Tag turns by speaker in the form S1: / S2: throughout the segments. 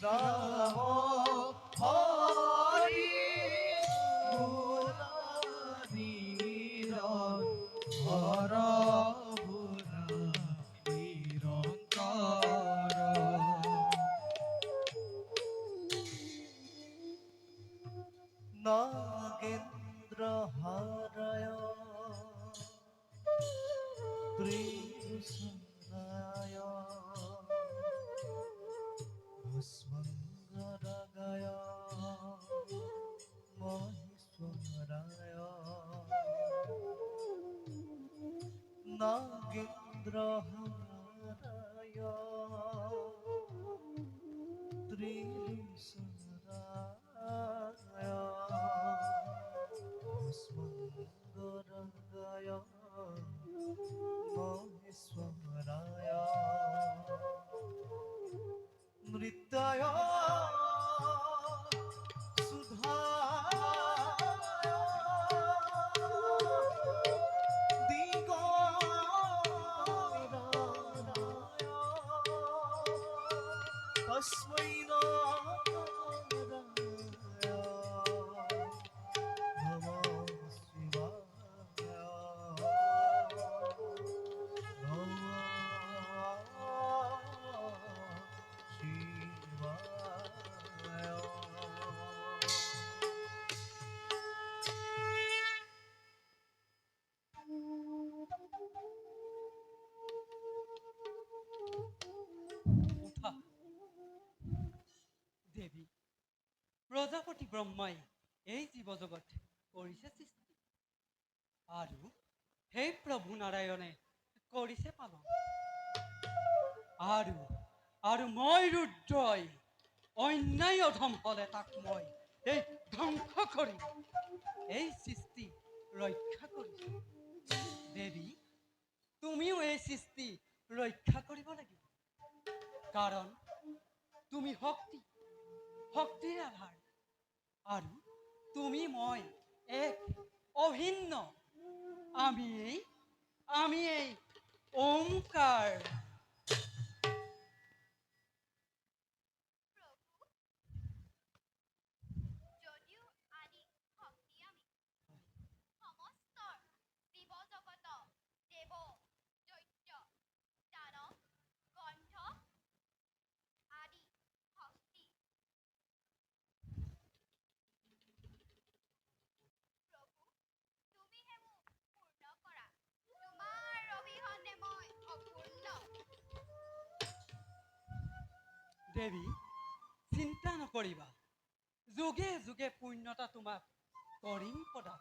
S1: নাম হৰি হৰ নাগেন্দ্র হরয় ত্রিভুজনায় ভস্মঙ্গরাগায় মহেশ্বরায় নাগেন্দ্র হরয় ত্রিভুজনায় ভস্মঙ্গরাগায় মহেশ্বরায় নৃত্যায় সুধায় দিগরায় তস্मै
S2: উঠা দেৱী। প্ৰজাপতি ব্ৰহ্মাই এই জীৱ জগত কৰিছে সৃষ্টি আৰু সেই প্ৰভু নাৰায়ণে কৰিছে পালন আৰু আৰু মই ৰুদ্ৰই অন্যায় অধম হলে তাক মই এই ধ্বংস কৰি এই সৃষ্টি ৰক্ষা কৰিছো। দেৱী, তুমিও এই সৃষ্টি ৰক্ষা কৰিব লাগিব, কাৰণ তুমি শক্তিৰ আধাৰ আৰু তুমি মই এক অভিন্ন। আমি এই ওমকাৰ। দেৱী, চিন্তা নকৰিবা, যুগে যুগে পুণ্যতা তোমাক কৰিম প্ৰদান।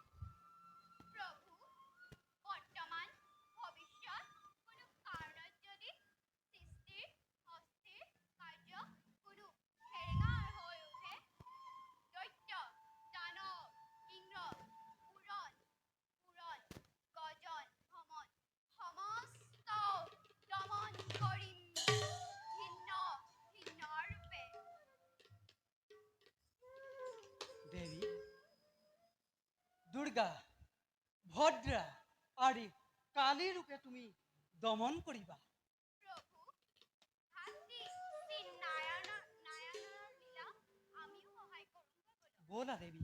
S2: দেৱী, দুৰ্গা, ভদ্ৰা আৰু কালী ৰূপে তুমি দমন কৰিবা। ব'লা দেৱী।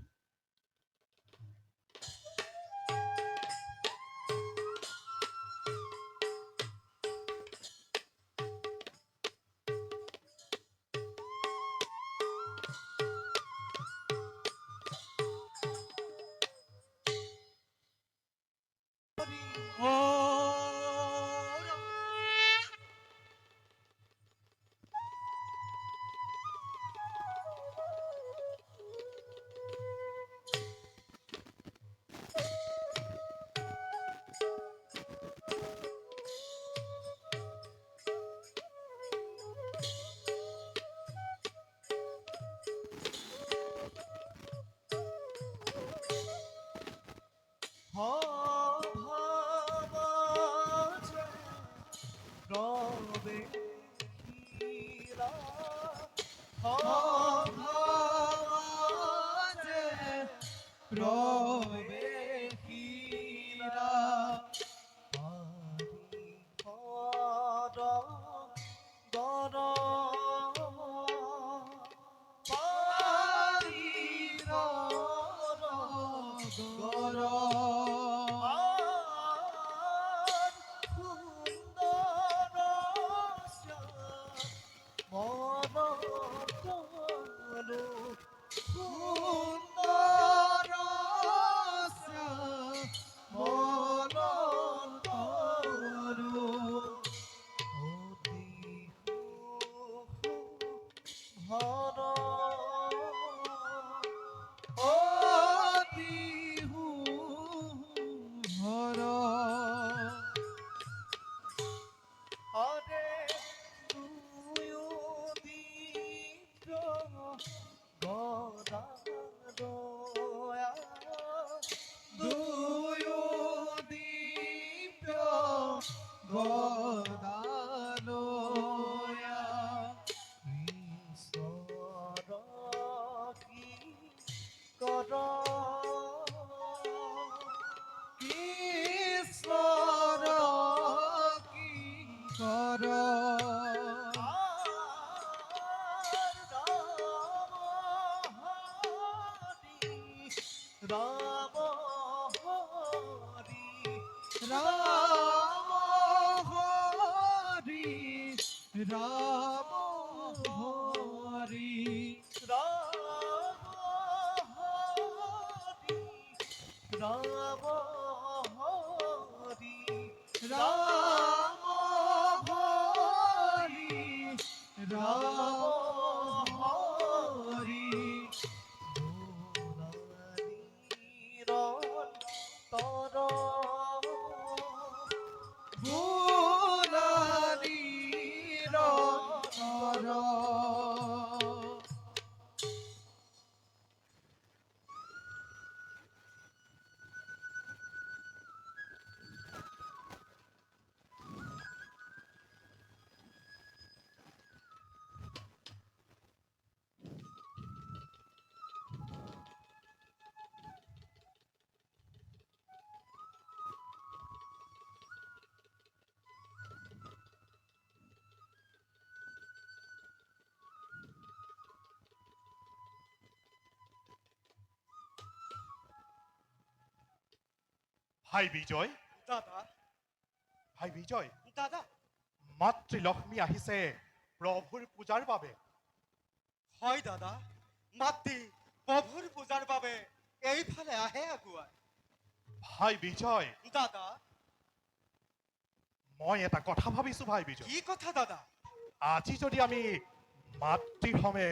S3: ভাই বিজয়,
S2: দাদা
S3: ভাই বিজয়,
S2: দাদা
S3: মাতৃলক্ষ্মী আহিছে প্ৰভুৰ পূজাৰ বাবে।
S2: হয় দাদা, মাতৃ প্ৰভুৰ পূজাৰ বাবে এইফালে আহে আগুৱাই।
S3: ভাই বিজয়,
S2: দাদা
S3: মই এটা কথা ভাবিছো ভাই বিজয়।
S2: কি কথা দাদা?
S3: আজি যদি আমি মাতৃৰ সমে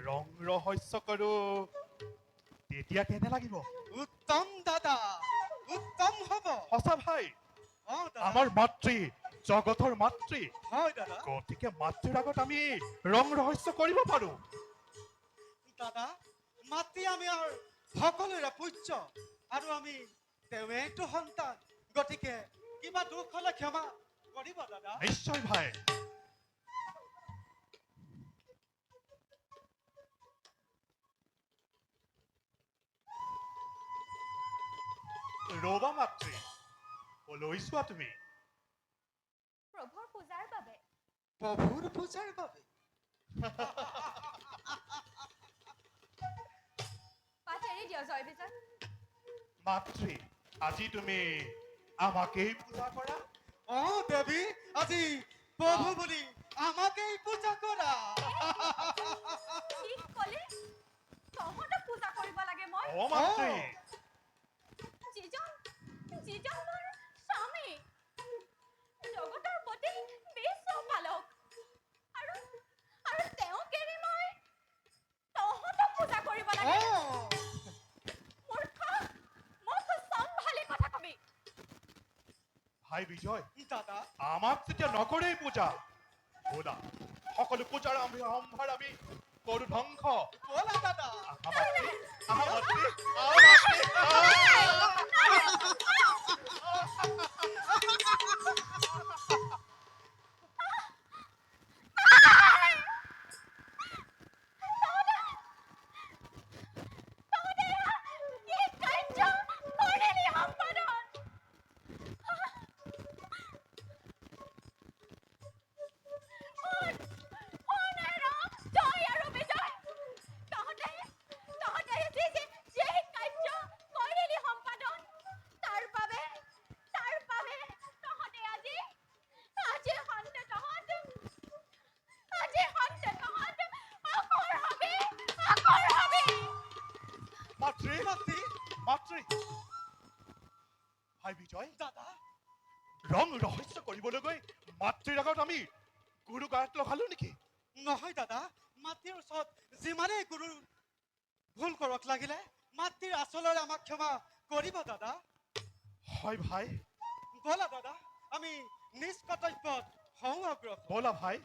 S3: ৰং ৰহস্য কৰো তেতিয়া কেনে লাগিব?
S2: উত্তম দাদা, উত্তম হ'ব।
S3: সঁচা ভাই,
S2: দাদা
S3: আমাৰ মাতৃ জগতৰ মাতৃ,
S2: হয় দাদা।
S3: গতিকে মাতৃৰ আগত আমি ৰং ৰহস্য কৰিব পাৰো।
S2: দাদা মাতৃ আমি সকলোৰে পূজ্য আৰু আমি তেওঁৱেইতো সন্তান, গতিকে কিবা দুখ হলে ক্ষমা কৰিব দাদা।
S3: নিশ্চয় ভাই। ৰবা মাতৃ, কলৈ চোৱা তুমি?
S4: প্ৰভুৰ পূজাৰ বাবে।
S2: প্ৰভুৰ পূজাৰ বাবে?
S4: পাঠ এৰি দিয় জয় বিজয়।
S3: মাতৃ, আজি তুমি আমাকেই পূজা কৰা?
S2: দেৱী, আজি প্ৰভু বুলি আমাকেই পূজা কৰা।
S4: কি ক'লে? তহঁতক পূজা কৰিব লাগে মই?
S3: মাতৃ,
S4: যিজন মোৰ স্বামী, জগতৰ পতি বিশ্বপালক, আৰু তেওঁক এৰি মই তহঁতক পূজা কৰিব লাগে? মূৰ্খ, মুখ চম্ভালি কথা কবি।
S3: ভাই বিজয়,
S2: দাদা
S3: আমাক যেতিয়া নকৰেই পূজা, ব'লা সকলো পূজাৰ সম্ভাৰ আমি কৰো ধ্বংস।
S2: ব'লা দাদা।
S3: আহা মাতৃ, আহা মাতৃ, আহা মাতৃ। ভাই বিজয়,
S2: দাদা
S3: ৰং ৰহস্য কৰিবলৈ গৈ মাতৃৰ আগত আমি গুৰু গাত লগালো নেকি?
S2: নহয় দাদা, মাতৃৰ ওচৰত যিমানেই গুৰু ভুল কৰক লাগিলে মাতৃৰ আচলৰে আমাক ক্ষমা কৰিব দাদা।
S3: হয় ভাই,
S2: ব'লা দাদা, আমি নিজ কৰ্তব্যত হওঁ অগ্ৰসৰ।
S3: ব'লা ভাই।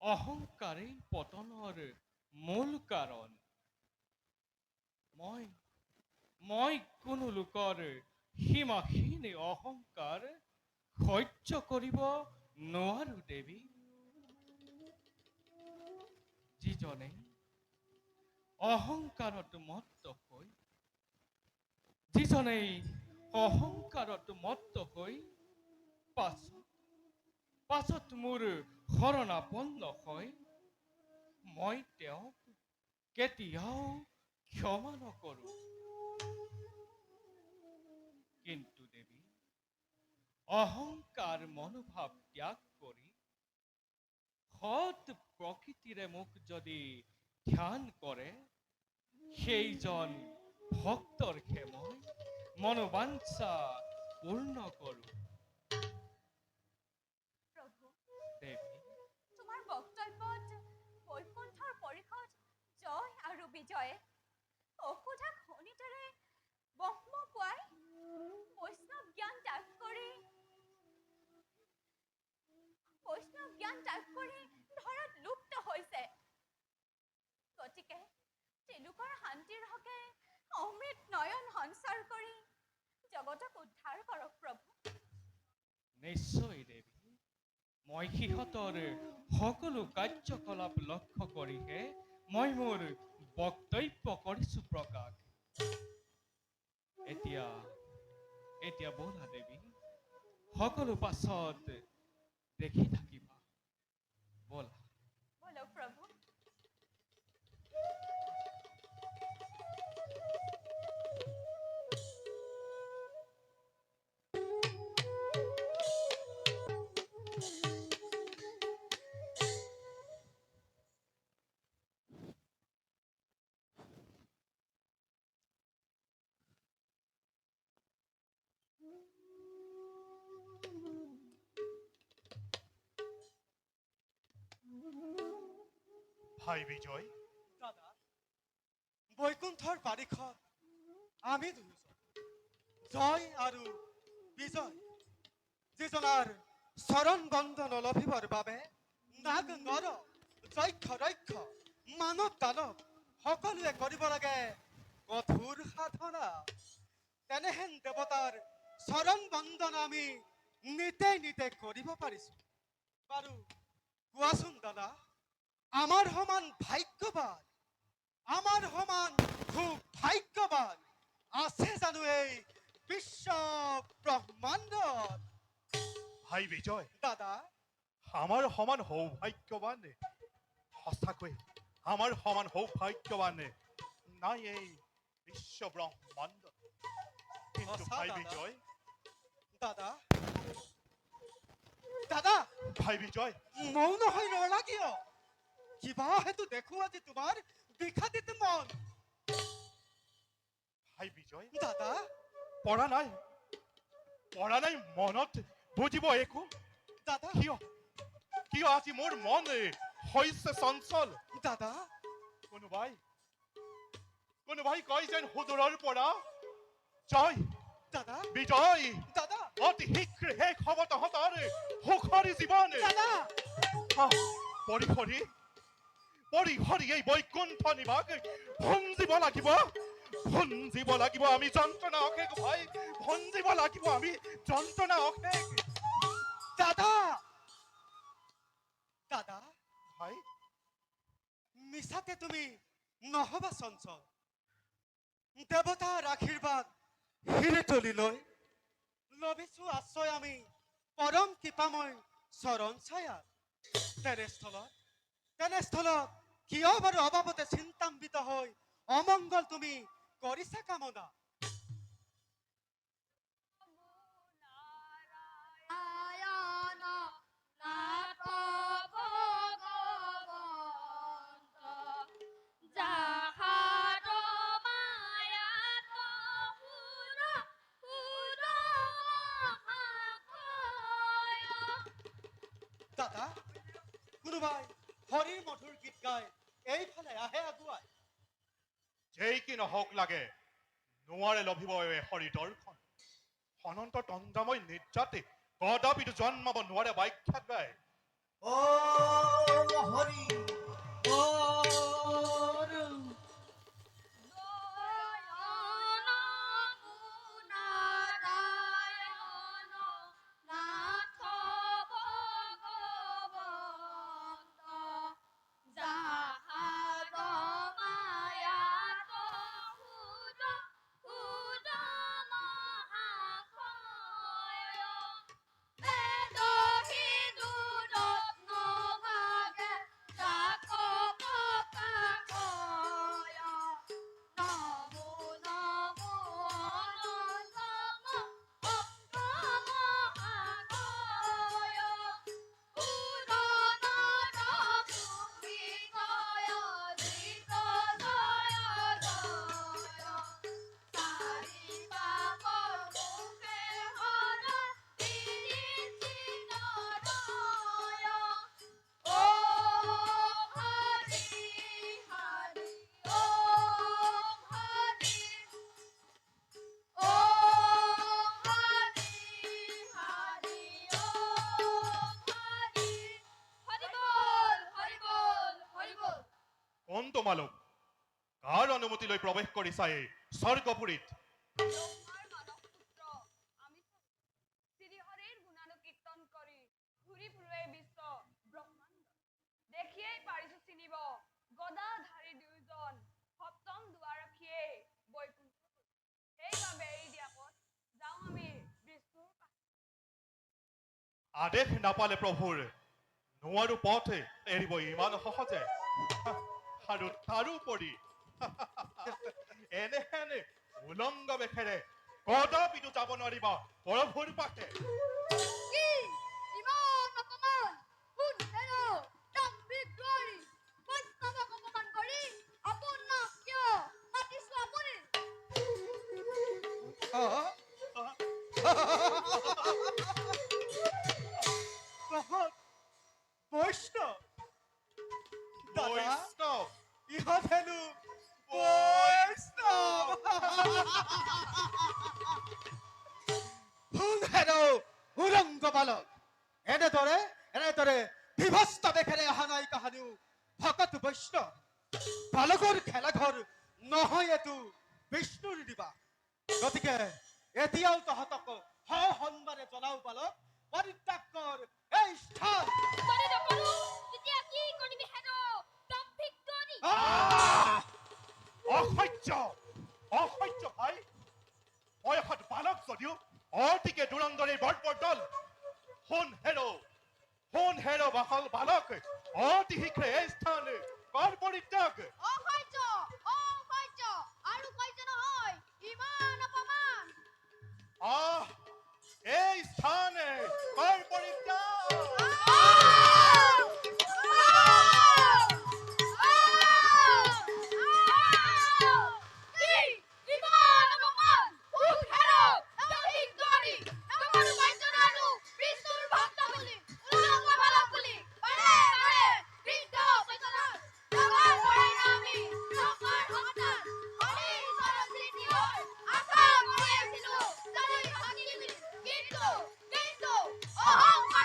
S5: অহংকাৰেই পতনৰ মূল কাৰণ। মই কোনো লোকৰ সীমাহীন অহংকাৰ সহ্য কৰিব নোৱাৰো দেৱী। যিজনে অহংকাৰত মত্ত হৈ পাছত মোৰ শৰণাপন্ন হয়, মই তেওঁক কেতিয়াও ক্ষমা নকৰো। কিন্তু দেৱী, অহংকাৰ মনোভাৱ ত্যাগ কৰি সৎ প্ৰকৃতিৰে মোক যদি ধ্যান কৰে, সেইজন ভক্তৰ মই মনোবাঞ্ছা পূৰ্ণ কৰো।
S4: প্ৰভু,
S5: দেৱী,
S4: তোমাৰ বক্তব্যত বৈকুণ্ঠৰ পৰিষদ জয় আৰু বিজয়ে অসুধা খনিতেৰে ব্ৰহ্ম পুৱাই বৈষ্ণৱ জ্ঞান ত্যাগ কৰি ধৰাত লুপ্ত হৈছে। গতিকে তেওঁলোকৰ শান্তিৰ হকে অমৃত নয়ন সঞ্চাৰ কৰি জগতক উদ্ধাৰ কৰক প্ৰভু।
S5: নিশ্চয় দেৱী, মই সিহঁতৰ সকলো কাৰ্যকলাপ লক্ষ্য কৰিহে মই মোৰ বক্তব্য কৰিছো প্ৰকাশ। এতিয়া ব'লা দেৱী, সকলো পাছত দেখি থাকিবা। ব'লা।
S4: বলক প্ৰভু।
S3: ভাই বিজয়,
S2: দাদা, বৈকুণ্ঠৰ বাৰিষত আমি দুজন জয় আৰু বিজয়, যিজনাৰ চৰণ বন্ধন লভিবৰ বাবে নাগ নৰ যক্ষ ৰক্ষ মানৱ দানৱ সকলোৱে কৰিব লাগে কঠোৰ সাধনা। তেনেহেন দেৱতাৰ চৰণ বন্দন আমি নিতে কৰিব পাৰিছো। বাৰু কোৱাচোন দাদা, আমাৰ সমান ভাগ্যৱান, আমাৰ সমান খুব ভাগ্যৱান আছে জানো এই বিশ্ব ব্ৰহ্মাণ্ডত?
S3: ভাই বিজয়,
S2: দাদা,
S3: আমাৰ সমান সৌভাগ্যৱান সঁচাকৈ আমাৰ সমান সৌভাগ্যৱান নাই এই বিশ্ব ব্ৰহ্মাণ্ড। কিন্তু
S2: সঁচা
S3: ভাই
S2: দাদা।
S3: বিজয়,
S2: দাদা, দাদা,
S3: ভাই বিজয়,
S2: মৌন হৈ ৰলা কিয়? কিবা হেতু দেখো আজি তোমাৰ বিষাদিত মন।
S3: ভাই বিজয়,
S2: দাদা,
S3: পৰা নাই মনত বুজিব একো।
S2: দাদা,
S3: কিয় আজি মোৰ মন হৈছে চঞ্চল।
S2: দাদা,
S3: কোনোবাই কয় যেন সুদূৰৰ পৰা জয়
S2: দাদা,
S3: বিজয়
S2: দাদা,
S3: অতি শীঘ্ৰে শেষ হ'ব তহঁতৰ সুখৰ জীৱন।
S2: দাদা,
S3: পৰিহৰি এই বৈকুণ্ঠ নিবাস ভঞ্জিব লাগিব আমি যন্ত্ৰণা অশেষ ভাই, ভঞ্জিব লাগিব আমি যন্ত্ৰণা অশেষ।
S2: দাদা, দাদা,
S3: ভাই,
S2: মিছাতে তুমি নহবা চঞ্চল। দেৱতাৰ আশীৰ্বাদ হিৰে তুলি লৈ লভিছো আশ্ৰয় আমি পৰম কৃপাময় চৰণ ছায়াত। তেনেস্থলত কিয় বাৰু অবাবতে চিন্তাম্বিত হৈ অমংগল তুমি কৰিছা কামনা?
S4: নাৰায়ণ নাথ ভগৱন্ত যাহাৰ মায়াত সুৰ সুৰ মহাশয়।
S2: দাদা, কোনোবাই হৰিৰ মধুৰ গীত গাই এইফালে আহে আগুৱাই।
S3: যেই কি নহওক লাগে নোৱাৰে লভিব এই হৰি দৰ্শন। অনন্ত তন্দ্ৰাময় নিৰ্যাতে কদাপিতো জন্মাব নোৱাৰে ব্যাখ্যাত গায়।
S1: ও হরি ও
S4: নারায়ণ নারায়ণ নাথ ভগৱন্ত যাহাৰ মায়াত সুৰ সুৰ মহাশয়। বেদহি দুৰত্ন ভাগে তাক প্ৰকাশয়। নমো নমো অনন্তম মহাশয়। পুৰণৰ ভূমিকয় ধৃত জয় জয়। চাৰি পাকৰ মুখে হৰ বিৰিঞ্চিত ৰয়। ওম হৰি হৰি ওম হৰি ওম হৰি হৰি ওম হৰি। হৰি বল হৰি বল হৰি বল।
S3: কোন তোমালোক? কাৰ অনুমতি লৈ প্ৰৱেশ কৰিছা এই স্বৰ্গপুৰীত?
S4: ব্ৰহ্মাৰ মানস পুত্ৰ আমি শ্ৰীহৰিৰ গুণানুকীৰ্তন কৰি ঘূৰি ফুৰোৱে বিশ্ব ব্ৰহ্মাণ্ড। দেখিয়েই পাৰিছো চিনিব গদাধাৰী দুয়োজন সপ্তম দুৱাৰখীয়ে বৈকুণ্ঠ। সেইবাবে এৰি দিয়া পথ যাওঁ আমি বিষ্ণুৰ কাষ।
S3: আদেশ নাপালে প্ৰভুৰ নোৱাৰো পথ এৰিব ইমান সহজে। আৰু তাৰোপৰি এনেহেনে উলংগ বেশেৰে কদাপিতো যাব নোৱাৰিবা প্ৰভুৰ পাশে।
S4: কি ইমান অপমান শুনেৰ দাম্ভিক দ্বাৰী বৈষ্ণৱক অপমান কৰি আপোনাক কিয় মাতিছো আপুনি?
S2: তহঁত বৈষ্ণৱ? দাদা,
S3: বৈষ্ণৱ
S2: ইহঁত হেনো বৈষ্ণৱ। শুন হেনো উলংগ বালক, এনেদৰে বিভস্ত বেশেৰে অহা নাই কাহানিও ভকত বৈষ্ণৱ। বালকৰ খেলাঘৰ নহয় এইটো বিষ্ণুৰ দিবা। গতিকে এতিয়াও তহঁতক সন্মানে জনাও বালক, পৰিত্যাগ কৰ এই স্থান।
S4: যদি নকৰো তেতিয়া কি কৰিবি হেনো দাম্ভিক দ্বাৰী?
S3: অসহ্য অসহ্য ভাই। বয়সত বালক যদিও অতিকে দুৰন্দৰী বৰ্বৰ দল। শুন হেৰ বাহল বালক, অতি শীঘ্ৰে এই স্থান কৰ পৰিত্যাগ।
S4: অসহ্য অসহ্য আৰু সহ্য নহয় ইমান অপমান।
S3: এই স্থান কৰ পৰিত্যাগ।
S4: অহংকার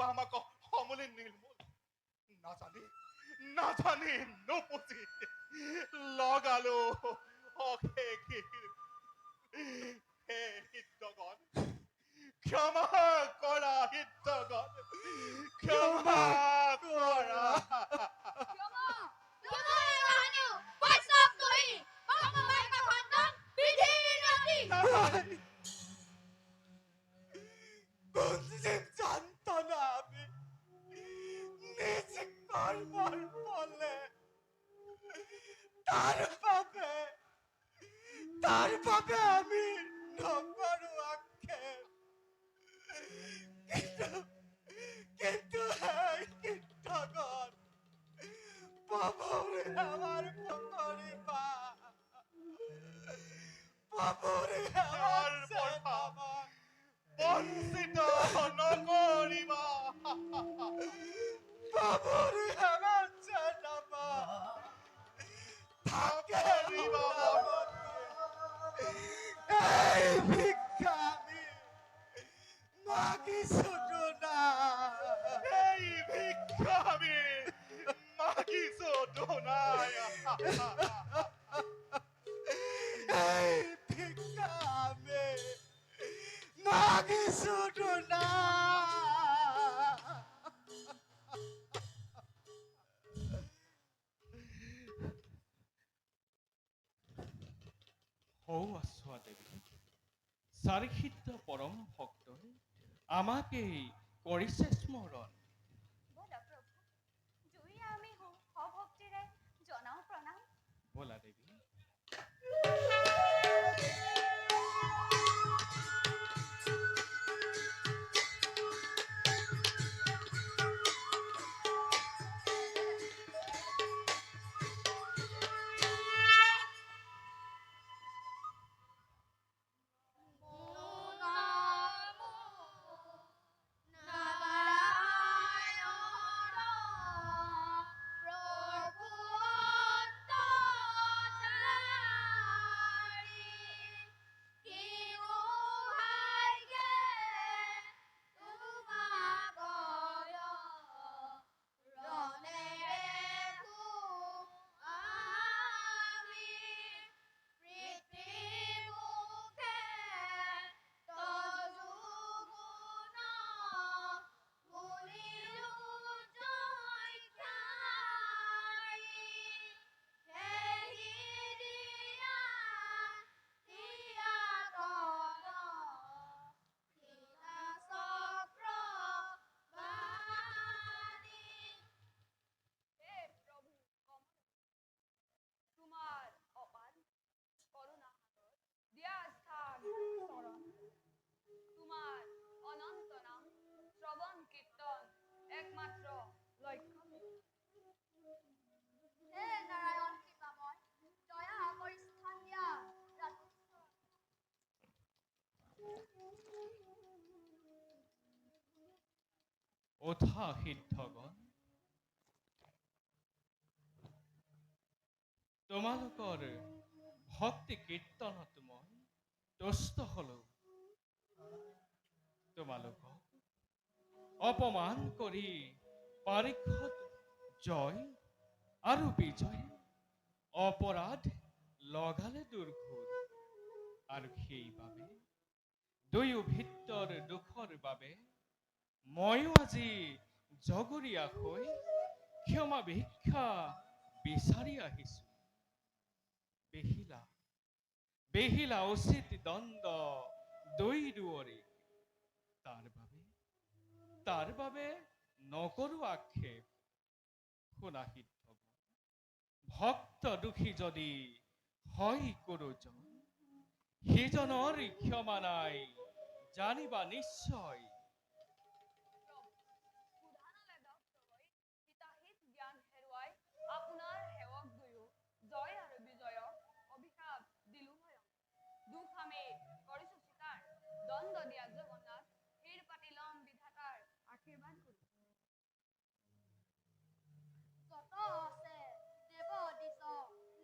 S3: আমাক সমূলি নিৰ্মূল নাজানি নুপুজি লগালো অশেষ হে হিতগণ ক্ষমা কৰা হিতগণ ক্ষমা কৰা
S4: Yomo! Yomo ay kahanyo! What's up, Toy? Pamamay ka handang bidhinati!
S2: কুঞ্চিত যন্ত্রণা আমি নিজে করবার বলে তার পাবে আমি নকরু আক্ষেপ কিন্তু এই কীটগণ বাবুরে আমার পকরি পা বাবুরে আমার বাবা
S3: বঞ্চিত নকৰিবা
S2: বাবুরে আমার বাবা থাকে
S3: নকৰিবা
S2: এই ভিক্ষা আমি মাগি শুধু না
S3: এই ভিক্ষা আমি মাগিছো দোনাই
S2: এই ভিক্ষা আমি মাগি শুধু না
S5: হৌ আছোৱা দেৱী চাৰিসিদ্ধ পৰম ভক্তই আমাকেই কৰিছে স্মৰণ
S4: বলা প্ৰভু জুই আমি সভক্তিৰে জনাও প্ৰণাম
S5: বলা দেৱী অথা সিদ্ধগণ তোমালোকৰ ভক্তি কীৰ্তনত মই তুষ্ট হলো তোমালোকক অপমান কৰি পৰীক্ষাত জয় আৰু বিজয় অপৰাধ লগালে দুৰ্ঘোৰ আৰু সেইবাবে দুয়ো ভিতৰ দুখৰ বাবে ময়ো আজি জগৰীয়া হৈ ক্ষমা ভিক্ষা বিচাৰি আহিছো বেহিলা উচিত দণ্ড দুই দুৱৰী তাৰ বাবে নকৰো আক্ষেপ শুনা সিদ্ধ ভক্ত দুখী যদি হয় কোনোজন সিজনৰ ক্ষমা নাই জানিবা নিশ্চয়
S4: হিতাহিত জ্ঞান হেৰুৱাই আপোনাৰ সেৱক দুয়ো জয় আৰু বিজয়ক অভিশাপ দিলো ভয়ং দুখ আমি কৰিছো স্বীকাৰ দণ্ড দিয়া জগন্নাথ শিৰ পাতি লম বিধাতাৰ আশীৰ্বাদ কৰো
S6: যত আছে দেৱ দিশ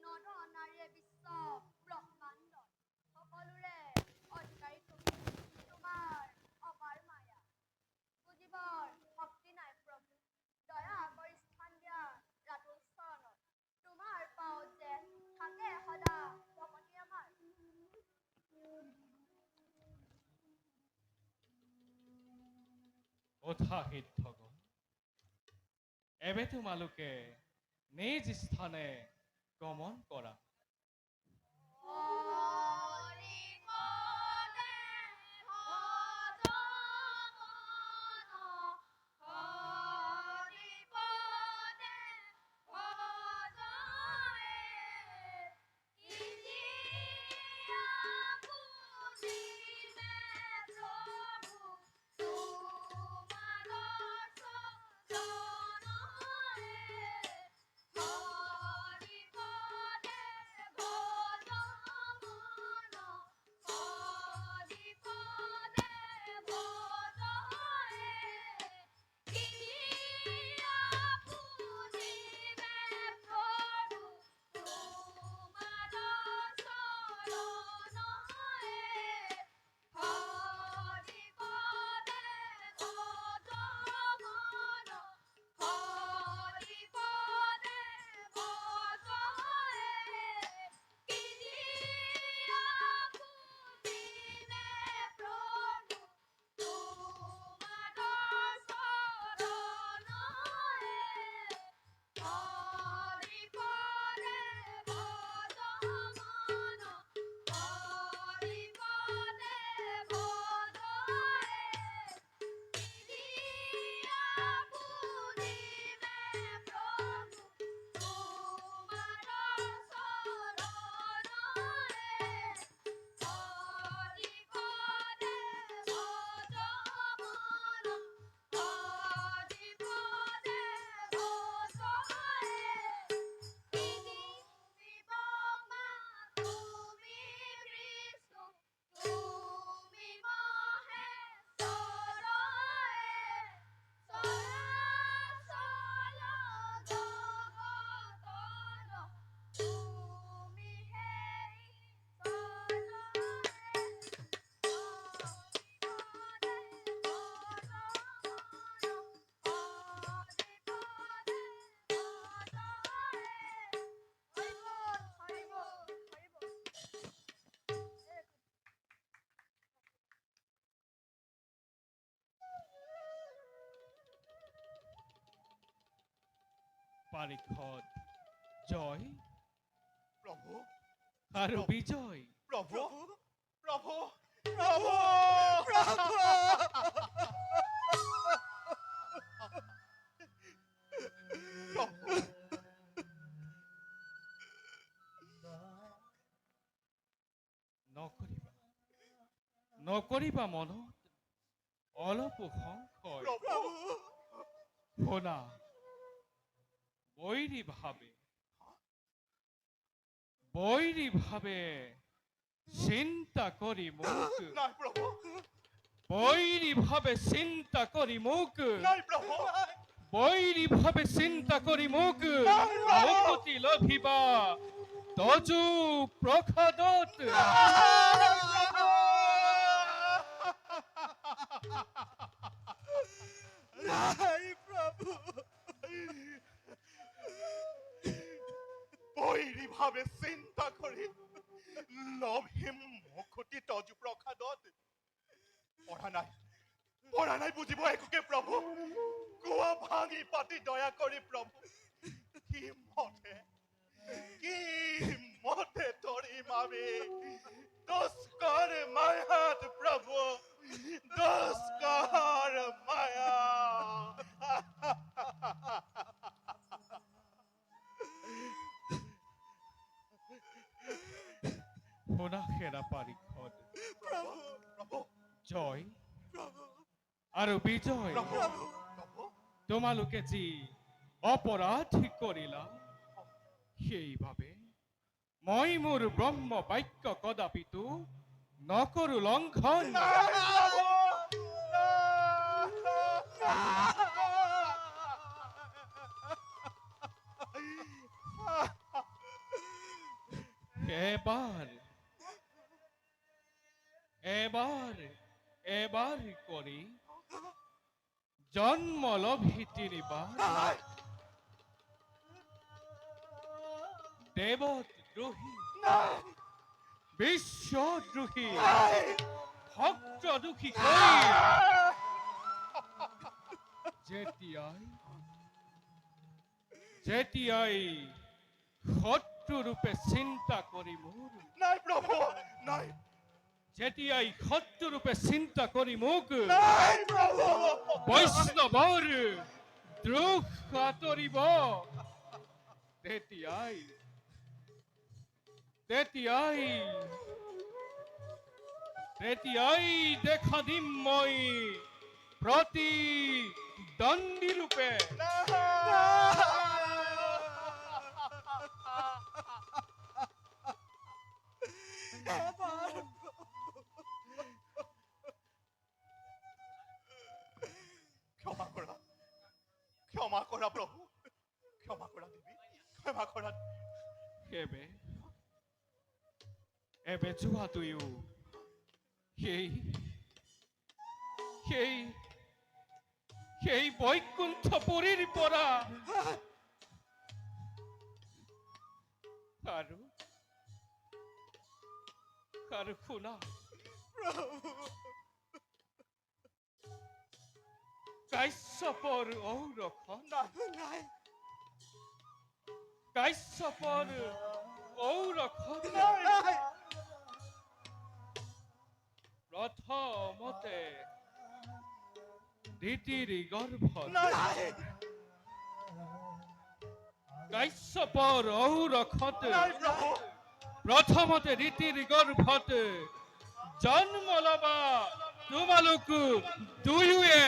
S6: নদ নাৰীয়ে বিশ্ব ব্ৰহ্মাণ্ড সকলোৰে অধিকাৰী তুমি তোমাৰ অপাৰ মায়া
S5: কথা সিদ্ধগণ, এবে তোমালোকে নিজ স্থানে গমন কৰা। পাৰিষদ জয়
S3: প্ৰভু
S5: আৰু বিজয়।
S3: প্ৰভু প্ৰভু প্ৰভু
S5: নকৰিবা মনত অলপো সংশয়। শুনা, বৈৰী ভাবে চিন্তা কৰি মোক,
S3: নাই প্ৰভু
S5: বৈৰী ভাবে চিন্তা কৰি মোক,
S3: নাই প্ৰভু
S5: বৈৰী ভাবে চিন্তা কৰি মোক মুকুতি লভিবা তজু প্ৰসাদত।
S3: বৈৰী ভাৱে চিন্তা কৰি লভিম মুখতি তজু প্ৰসাদত। পঢ়া নাই বুজিব একোকে প্ৰভু। কোৱা ভাঙি পাতি দয়া কৰি প্ৰভু কি মতে ধৰিম আমি দস্কৰ মায়াত প্ৰভু, দস্কৰ মায়া।
S5: শুনা সেনা পাৰিষদ জয় আৰু বিজয়, তোমালোকে যি অপৰাধ কৰিলা সেইবাবে মই মোৰ ব্ৰহ্ম বাক্য কদাপিতো নকৰো লংঘন। এবাৰ কৰি জন্ম লভি তিনিবাৰ, দেৱদ্ৰোহী, বিশ্বদ্ৰোহী, ভক্ত দুখী কৰি যেতিয়াই শত্ৰু ৰূপে চিন্তা কৰি মোৰ
S3: নাই প্ৰভু নাই
S5: যেতিয়াই শত্ৰু ৰূপে চিন্তা কৰি মোক
S3: নাই প্ৰভু
S5: বৈষ্ণৱৰ দ্ৰোহ আঁতৰিব তেতিয়াই তেতিয়াই তেতিয়াই দেখা দিম মই প্ৰতিদ্বন্দ্বী ৰূপে
S3: ক্ষমা কৰা প্ৰভু ক্ষমা কৰা দেৱী ক্ষমা কৰা
S5: এবে এবে যোৱাটোও সেই সেই সেই বৈকুণ্ঠপুৰীৰ পৰা আৰু আৰু শুনা কাশ্যপৰ ঔৰখন কাশ্যপৰ ঔৰখন প্ৰথমতে ৰীতিৰ গৰ্ভত কাশ্যপৰ ঔৰখত প্ৰথমতে ৰীতিৰ গৰ্ভত জন্ম লবা তোমালোক দুয়োৱে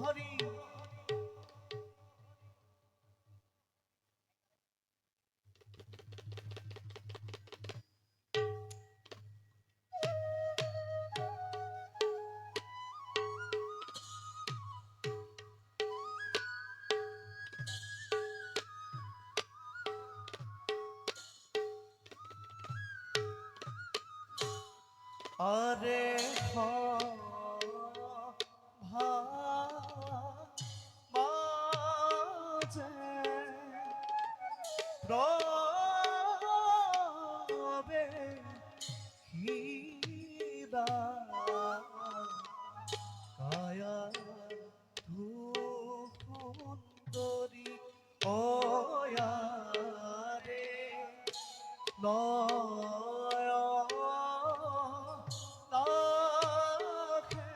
S1: হৰি আরে মাঝে রবে হীরা কায়া ধুন্দরি ওয়ারে নয় লাখে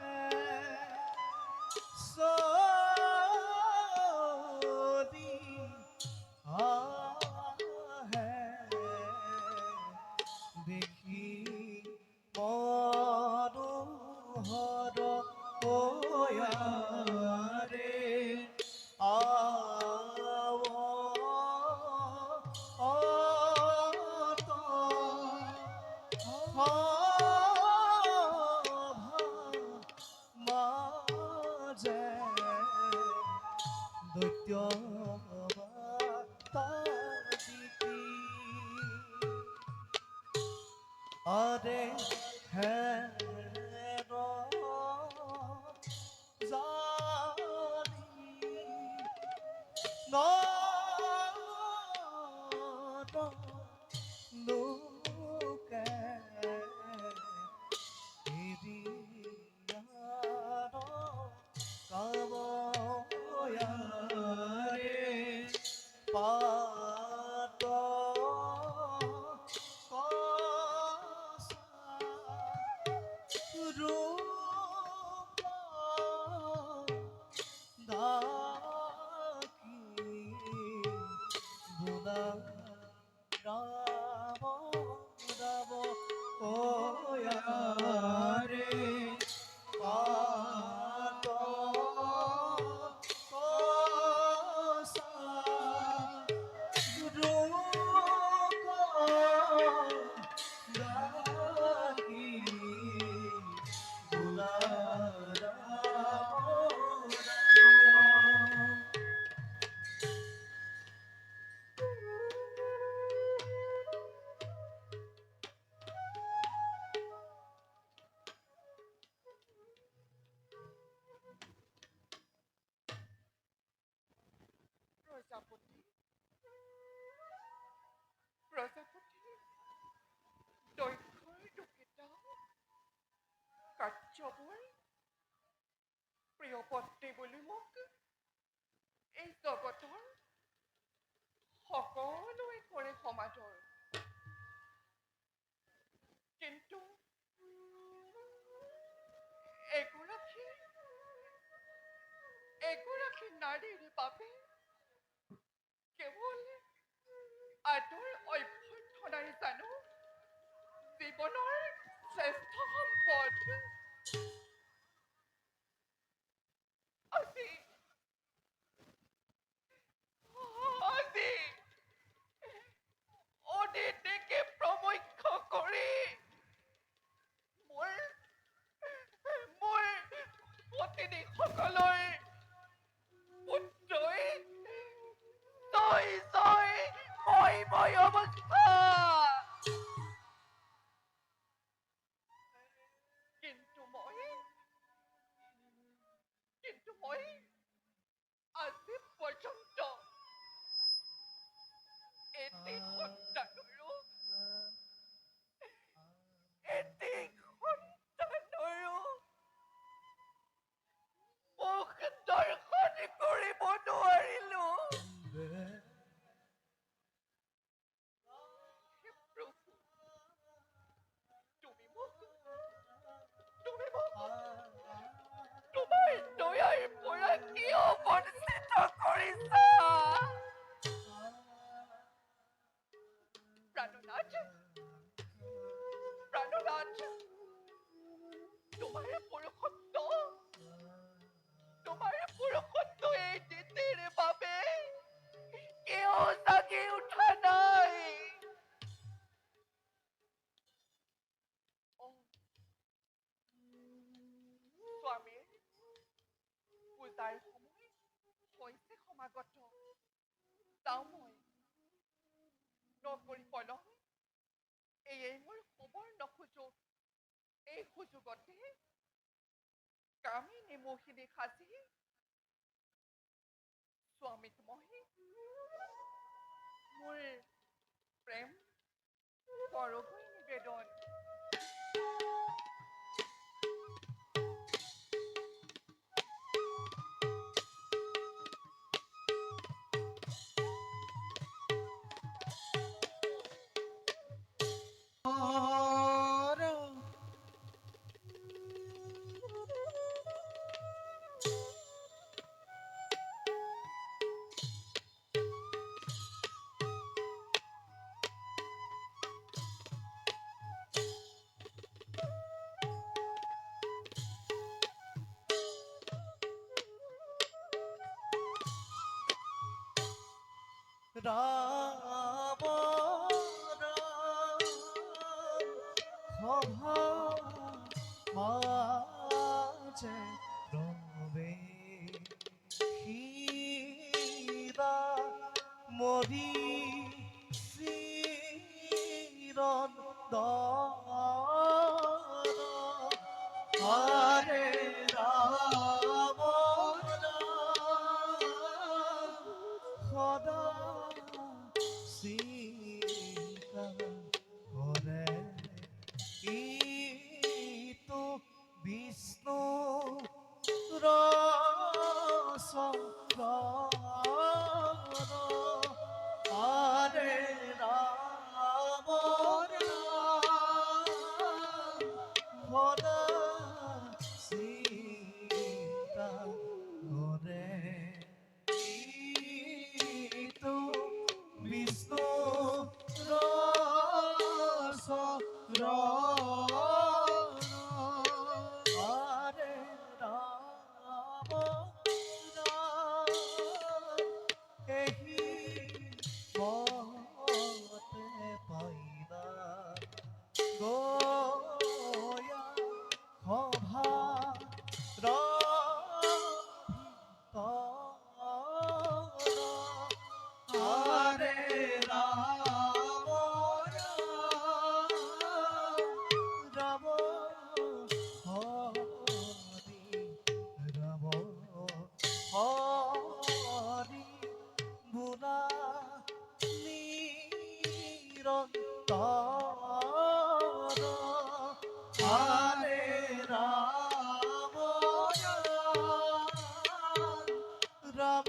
S1: সরি আহে দেখি মনোহর ওয়ারে আরে হ্যাঁ লোকে কাবয়ারে পাত রূপ ধাকি বুলা রাম রাম ওয়ারে পাত
S7: প্ৰজাপতি প্ৰজাপতি দক্ষৰ দুকেইটা কাৰ্যবোৰ প্ৰিয় পত্নী বুলি মোক এই জগতৰ সকলোৱে কৰে সমাদৰ কিন্তু এগৰাকী নাৰীৰ বাবে কেৱল আদৰ অভ্যৰ্থনাই জানো জীৱনৰ শ্ৰেষ্ঠ সম্পদ আজি অদিতিকে প্ৰমুখ্য কৰি মোৰ পত্নীসকলৰ পুত্ৰই জয় জয় মই অৱস্থা কিন্তু মই আজি পৰ্যন্ত এটি সন্তানৰো মুখ দৰ্শন কৰিব নোৱাৰিলো প্ৰভু তুমি মোক তোমাৰ দয়াৰ পৰা কিয় বঞ্চিত কৰিছা প্ৰাণনাথ তোমাৰ পুৰুষত্ব তোমাৰ তাৰ সময় হৈছে সমাগত। যাওঁ মই নকৰি পলম। এয়েই মোৰ সুবৰ্ণ সুযোগ। এই সুযোগতে কামিনী মোহিনী সাজি স্বামীক মই মোৰ প্ৰেম কৰগৈ নিবেদন।
S1: সভা মাঝে ৰবে হীৰা মৰি হরে রাম সদা সীতা হরে ইতো বিষ্ণু রস হরে রাম সদা সীতা হরে ইতো বিষ্ণু রস হরে রাম এহি মতে পাইবা গয়া সভা হরে রাম রাম হরি রাম হরি বুলা নিরন্তর হরে রাম রাম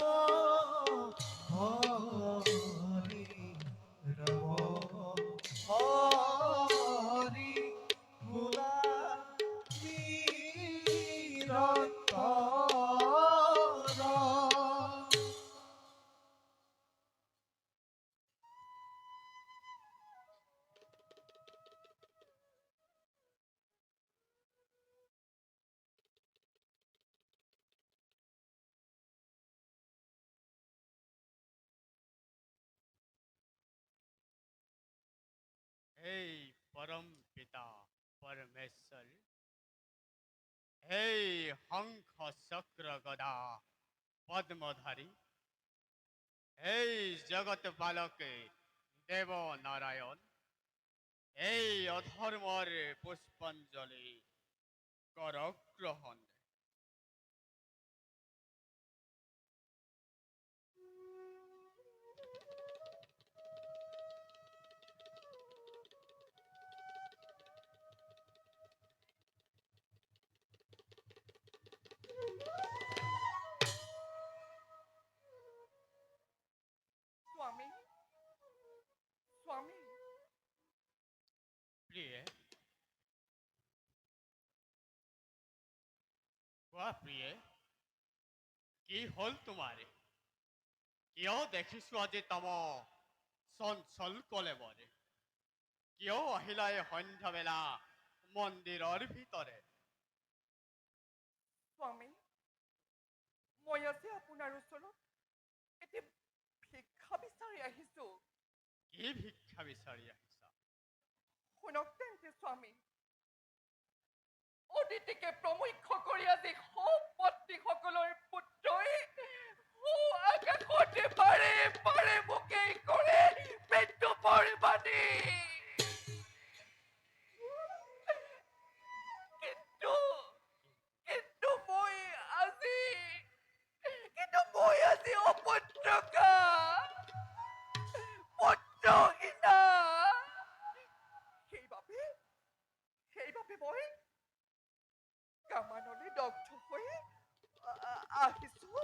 S1: হরি রাম হরি বুলা নিরন্তর
S2: हे परम पिता परमेश्वर, हे हंख चक्र गदा पद्मधारी, हे जगत बालक देव नारायण, हे अधर्मर पुष्पांजलि कर ग्रहण।
S7: স্বামী স্বামী
S2: प्रिय কোৱা প্ৰিয়ে কি হল তোমাৰে কিয় দেখিছো আজি তম চঞ্চল কলেবৰে কিয় আহিলা এই সন্ধ্যা বেলা মন্দিৰৰ ভিতৰে
S7: স্বামী মই আজি আপোনাৰ ওচৰত এটি ভিক্ষা বিচাৰি আহিছো।
S2: কি ভিক্ষা বিচাৰি আহিছা
S7: শুনক তেন্তে স্বামী, অদিতিকে প্ৰমুখ্য কৰি আজি সপত্নীসকলৰ পুত্ৰ কাষতে পাৰে পাৰে মোকে কৰে পেটটো পৰিবানি কিন্তু কিন্তু মই আজি অপুত্ৰকা পুত্ৰহীনা সেইবাবে মই কামানলৈ দগ্ধ হৈ আহিছো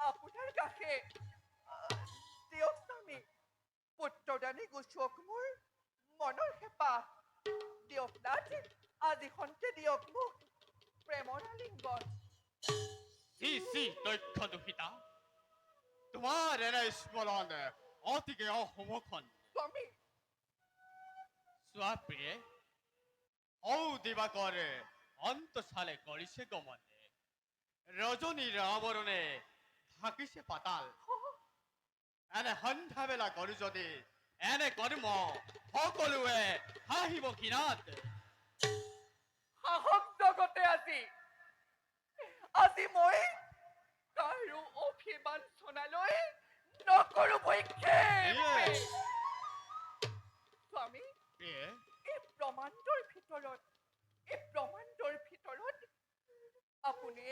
S7: আপোনাৰ কাষে দিয়ক স্বামী পুত্ৰদানী গুচুৱক মোৰ মনৰ হেঁপাহ দিয়ক নাথ আজি সন্তে দিয়ক মোক প্ৰেমৰ আলিংগন
S2: চি চি দক্ষ দোষিতা তোমাৰ এনে স্মৰণ অতিকে অসমখন
S7: স্বামী
S2: চোৱা প্ৰিয়ে ঔ দিবাকৰ অন্তঃসালে কৰিছে গমনে ৰজনীৰ আৱৰণে ঢাকিছে পাতাল এনে সন্ধ্যাবেলা কৰো যদি এনে কৰ্ম সকলোৱে হাঁহিব কিনাত
S7: সাহস জগতে আজি মই কাৰো অভিবাঞ্চনালৈ নকৰো ভক্ষেপ স্বামী
S2: প্ৰিয়ে
S7: এই ব্ৰহ্মাণ্ডৰ ভিতৰত আপুনি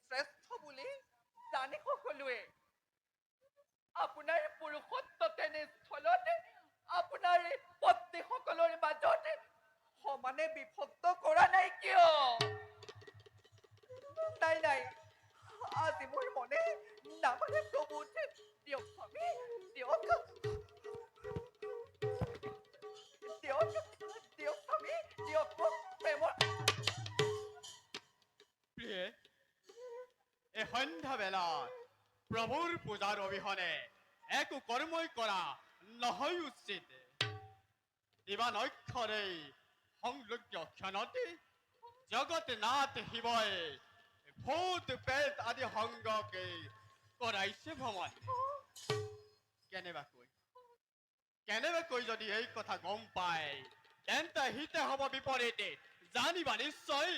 S7: শ্ৰেষ্ঠ বুলি জানে সকলোৱে আপোনাৰ পুৰুষত্বতে নিস্থলত আপোনাৰ পত্নীসকলৰ মাজত সমানে বিভক্ত কৰা নাই কিয় নাই আজি মোৰ মনে নামানে প্ৰভূত দিয়ক স্বামী দিয়ক স্বামী দিয়ক মোক প্ৰেমৰ
S2: প্ৰিয়ে এই সন্ধ্যাবেলা প্ৰভুৰ পূজাৰ অবিহনে একো কৰ্মই কৰা নহয় উচিত দিবা নক্ষৰে সংলগ্ন ক্ষণতে জগতনাথ শিৱই ভূত প্ৰেত আদি সংগকে কৰাইছে ভ্ৰমণ কেনেবাকৈ যদি এই কথা গম পায় তেন্তে হিতে হ'ব বিপৰীতে জানিবা নিশ্চয়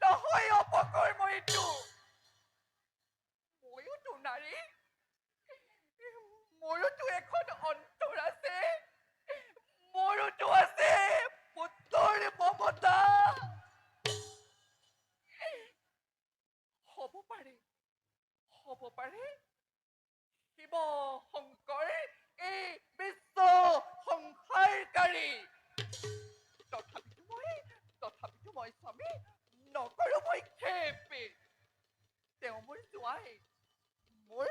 S7: নহয় অপকৰ্ম এইটো ময়োতো নাৰী মোৰোতো এখন অন্তৰ আছে মোৰোতো আছে পুত্ৰৰ মমতা হ'ব পাৰে শিৱ শংকৰ এই বিশ্ব সংসাৰকাৰী তথাপিতো মই স্বামী নকৰো ভক্ষেপ তেওঁ মোৰ জোঁৱাই মোৰ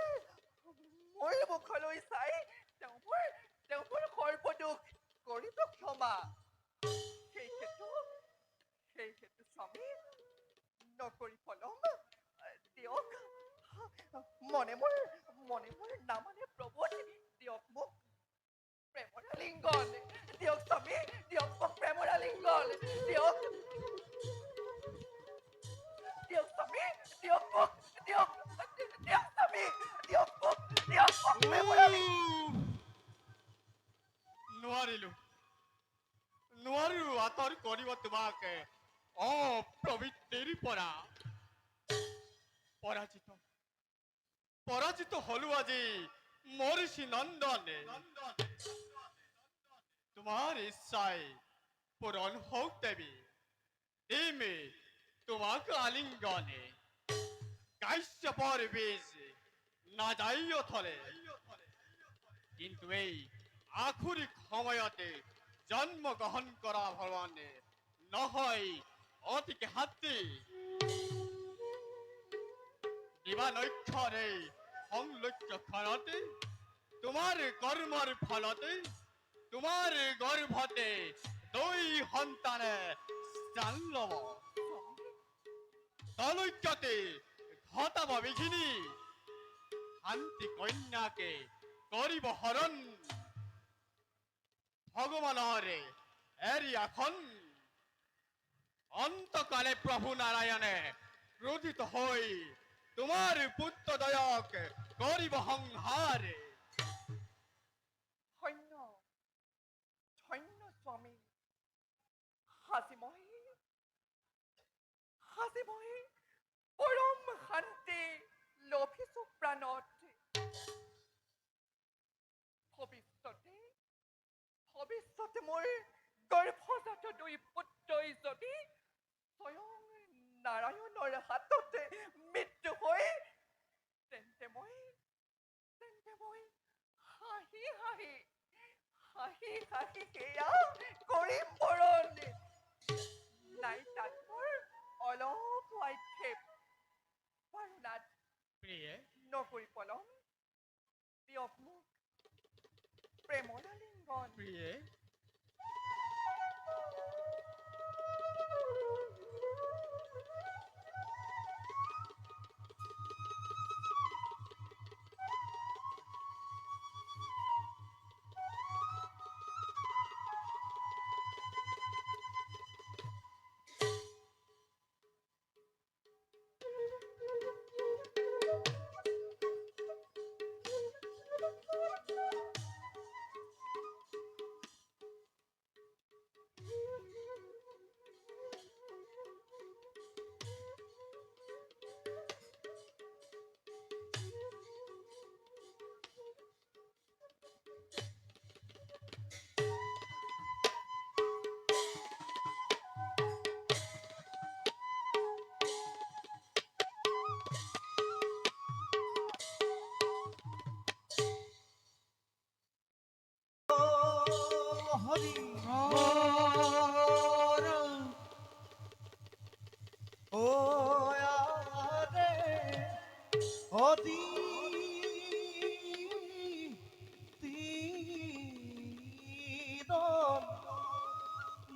S7: মুখলৈ চাই তেওঁ মোৰ সৰ্বদোষ কৰিব ক্ষমা সেই হেতু স্বামী নকৰি পলম দিয়ক মনে মোৰ নামানে প্ৰভূত দিয়ক মোক প্ৰেমৰ আলিংগন দিয়ক স্বামী দিয়ক মোক প্ৰেমৰ আলিংগন দিয়ক স্বামী দিয়ক মোক স্বামী দিয়ক মোক প্ৰেমৰ আলিংগন
S2: নোৱাৰো আঁতৰ কৰিব তোমাক অপ্ৰবৃত্তিৰ পৰা পৰাজিত হলো আজি মৰিষি নন্দনে তোমাৰ ইচ্ছাই পূৰণ হওক দেৱী দিমে তোমাক আলিংগনে কাশ্যপৰ বীজ নাযায় অথলে কিন্তু এই আখুৰিক সময়তে জন্ম গ্ৰহণ কৰা ভগৱানে নহয় অতিকে হাতী দিবা নক্ষৰে সংলগ্ন ক্ষণতে তোমাৰ কৰ্মৰ ফলতে তোমাৰ গৰ্ভতে দুই সন্তানে স্থান লব তলৈক্যতে ঘটাব বিঘিনি শান্তি কন্যাকে কৰিব হৰণ ভগৱানৰ এৰিয়াখন অন্তকালে প্ৰভু নাৰায়ণে ক্ৰোধিত হৈ তোমাৰ পুত্ৰদয়ক কৰিব সংহাৰ
S7: ধন্য স্বামী আজি মই পৰম শান্তি লভিছো প্ৰাণত ভৱিষ্যতে ভৱিষ্যতে মোৰ গৰ্ভজাত দুই পুত্ৰই যদি স্বয়ং নাৰায়ণৰ হাততে মৃত্যু হৈ তেন্তে মই হাঁহি হাঁহি সেয়া কৰিম বৰণ নাই তাত মোৰ অলপ আক্ষেপ বাৰু নাথ
S5: প্ৰিয়ে
S7: নকৰি পলম দিয়ক মোক প্ৰেমৰ আলিংগন
S5: প্ৰিয়ে
S1: হরি ও আরে অদি তিদন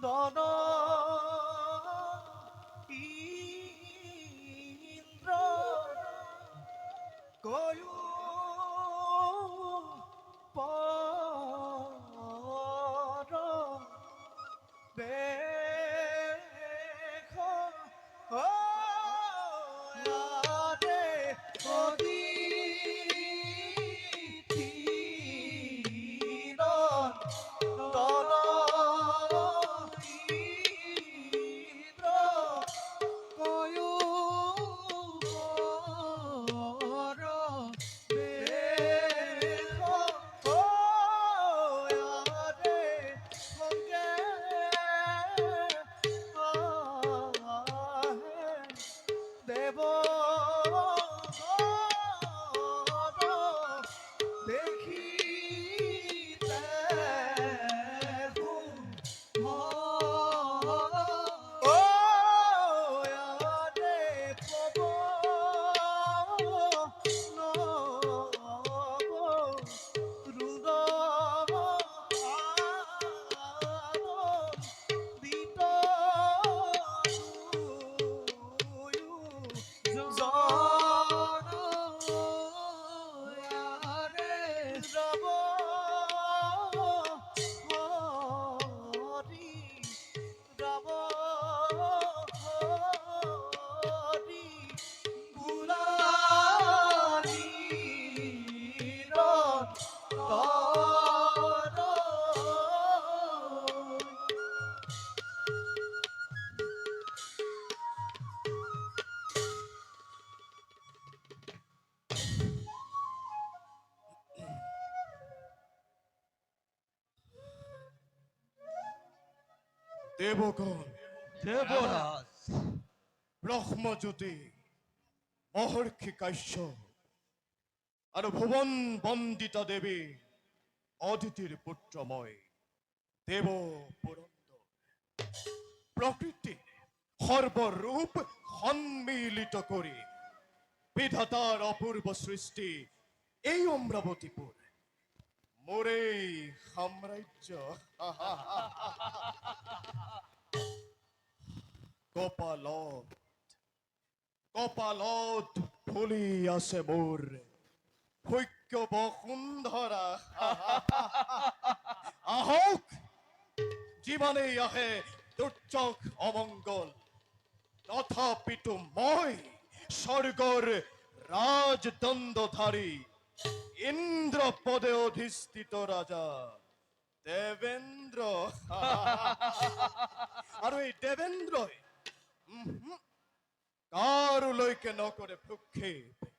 S1: দন ইন্দ্র কয়ু পর দেখ আরে অদিতিরন দন ইন্দ্র কয়ু পর দেখ আরে সঙ্গে দেব দেখিতে ও আরে পবন রুদ দিত জনয়ারে রব হরি রব হরি গুলারি
S3: দেবগণ
S1: দেবরাজ
S3: ব্ৰহ্মজ্যোতি মহৰ্ষি কাশ্যপ আৰু ভুৱন বন্দিতা দেৱী অদিতিৰ পুত্ৰ মই দেৱ পুৰন্দৰ প্ৰকৃতি সৰ্বৰূপ সন্মিলিত কৰি বিধাতাৰ অপূৰ্ব সৃষ্টি এই অমৰাৱতীপুৰ মোৰেই সাম্ৰাজ্য কপালত কপালত ফুলি আছে মোৰ সৌক্য বসুন্ধৰা আহক যিমানেই আহে দুৰ্যোগ অমংগল তথাপিতো মই স্বৰ্গৰ ৰাজদণ্ডধাৰী ইন্দ্ৰ পদে অধিষ্ঠিত ৰাজা দেৱেন্দ্ৰ আৰু এই দেৱেন্দ্ৰই কাৰোলৈকে নকৰে ভ্ৰক্ষেপ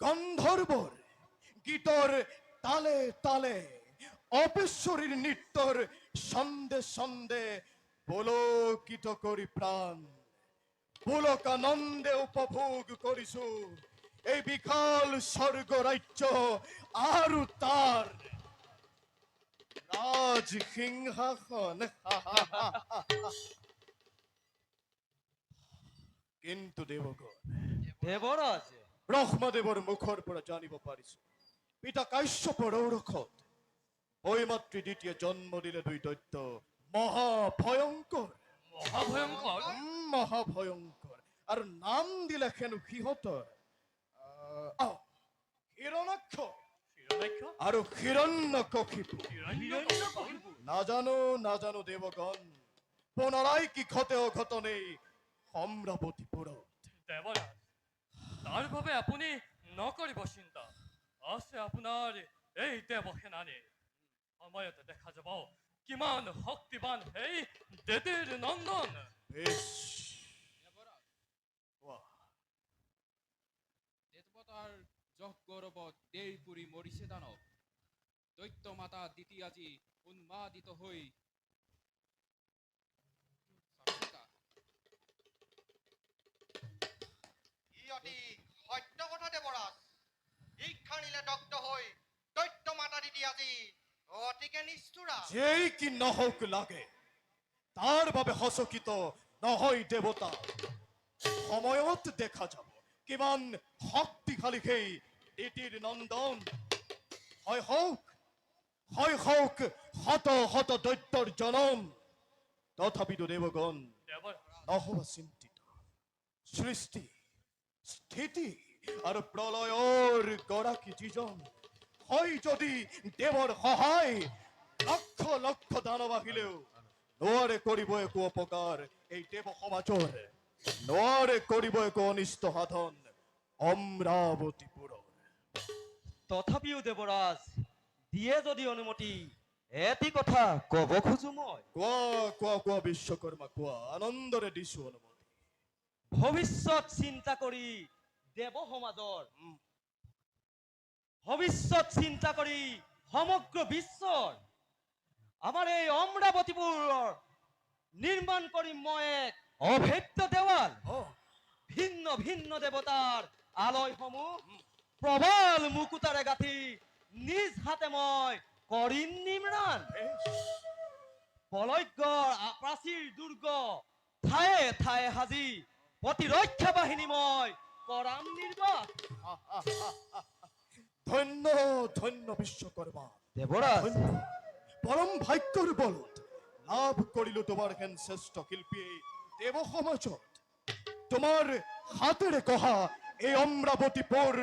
S2: গন্ধর্বর গীতর তালে তালে অপেশ্বরীর নৃত্যর সন্দে সন্দে পুলকিত করি প্রাণ পুলকানন্দে উপভোগ করিছু এই বিকাল স্বর্গ রাজ্য আৰু তার রাজ সিংহাসন কিন্তু দেবগণ
S1: দেৱৰাজ
S2: ব্ৰহ্মদেৱৰ মুখৰ পৰা জানিব পাৰিছো পিতা কাশ্যপৰ ঔৰখত বৈমাতৃ দ্বিতীয় জন্ম দিলে দুই দৈত্য মহাভয়ংকৰ
S5: মহাভয়ংকৰ
S2: মহাভয়ংকৰ আৰু নাম দিলে হেনো সিহঁতৰ হিৰণ্যাক্ষ আৰু হিৰণ্যকশিপু নাজানো দেৱগণ পুনৰাই কি ঘটে অঘটনে অমৰাৱতীপুৰত
S8: দেৱৰাজ তাৰ বাবে আপুনি নকৰিব চিন্তা আছে আপোনাৰ এই দেৱসেনানী সময়তে দেখা যাব কিমান শক্তিবান সেই দেৱীৰ নন্দন
S2: বেশ বাহ
S9: দেৱতাৰ যশ গৌৰৱত দেই পুৰি মৰিছে দানৱ দৈত্য মাতা দিতি আজি উন্মাদিত হৈ
S10: ই অতি সত্য কথা দেৱৰাজ ইখানিলে দগ্ধ হৈ দৈত্য মাতা দিদি আজি অতিকে নিষ্ঠুৰা
S2: যেই কি নহওক লাগে তাৰ বাবে হচকিত নহয় দেৱতা সময়ত দেখা যাব কিমান শক্তিশালী সেই দিতিৰ নন্দন হয় হওক শত শত দৈত্যৰ জনম তথাপিতো দেৱগণ
S8: দেৱৰাজ
S2: নহবা চিন্তিত সৃষ্টি স্থিতি আৰু প্ৰলয়ৰ গৰাকী যিজন হয় যদি দেৱৰ সহায় লক্ষ লক্ষ দানৱ আহিলেও নোৱাৰে কৰিব একো অপকাৰ এই দেৱ সমাজৰ নোৱাৰে কৰিব একো অনিষ্ট সাধন অমৰাৱতীপুৰৰ
S1: তথাপিও দেৱৰাজ দিয়ে যদি অনুমতি এটি কথা ক'ব খোজো মই
S2: কোৱা বিশ্বকৰ্মা কোৱা আনন্দৰে দিছো অনুমতি
S1: ভৱিষ্যত চিন্তা কৰি দেৱ সমাজৰ ভৱিষ্যত চিন্তা কৰি সমগ্ৰ বিশ্বৰ আমাৰ এই অমৰাৱতীপুৰৰ নিৰ্মাণ কৰিম মই এক অভেদ্য দেৱাল ভিন্ন ভিন্ন দেৱতাৰ আলয়সমূহ প্ৰবল মুকুতাৰে গাঁঠি নিজ হাতে মই কৰিম নিৰ্মাণ বলয়জ্ঞৰ প্ৰাচীৰ দুৰ্গ ঠায়ে ঠায়ে সাজি প্ৰতিৰক্ষা বাহিনী মই কৰাম নিৰ্বাহ
S2: ধন্য ধন্য বিশ্বকৰ্মা
S1: দেৱৰাজ
S2: ধন্য পৰম ভাগ্যৰ বলত লাভ কৰিলো তোমাৰ হেন শ্ৰেষ্ঠ শিল্পী দেৱ সমাজত তোমাৰ হাতেৰে কহা এই অমৰাৱতীপুৰ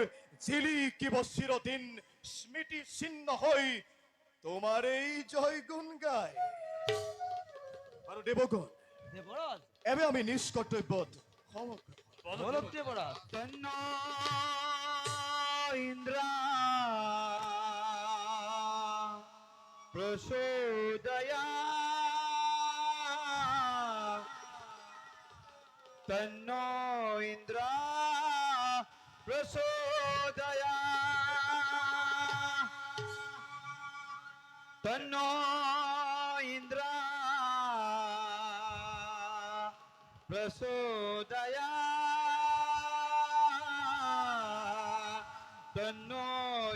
S2: জিলিকিব চিৰদিন স্মৃতি চিহ্ন হৈ তোমাৰ এই জয় গুণ গায় আৰু দেৱগণ
S1: দেৱৰাজ
S2: এবে আমি নিজ কৰ্তব্যত সমগ্ৰ
S1: বলক দেৱৰাজ
S10: ইন্দ্র প্রসোদয়া তন্ন ইন্দ্র প্রসোদয়া তন্ন ইন্দ্র প্রসোদয়া তন্ন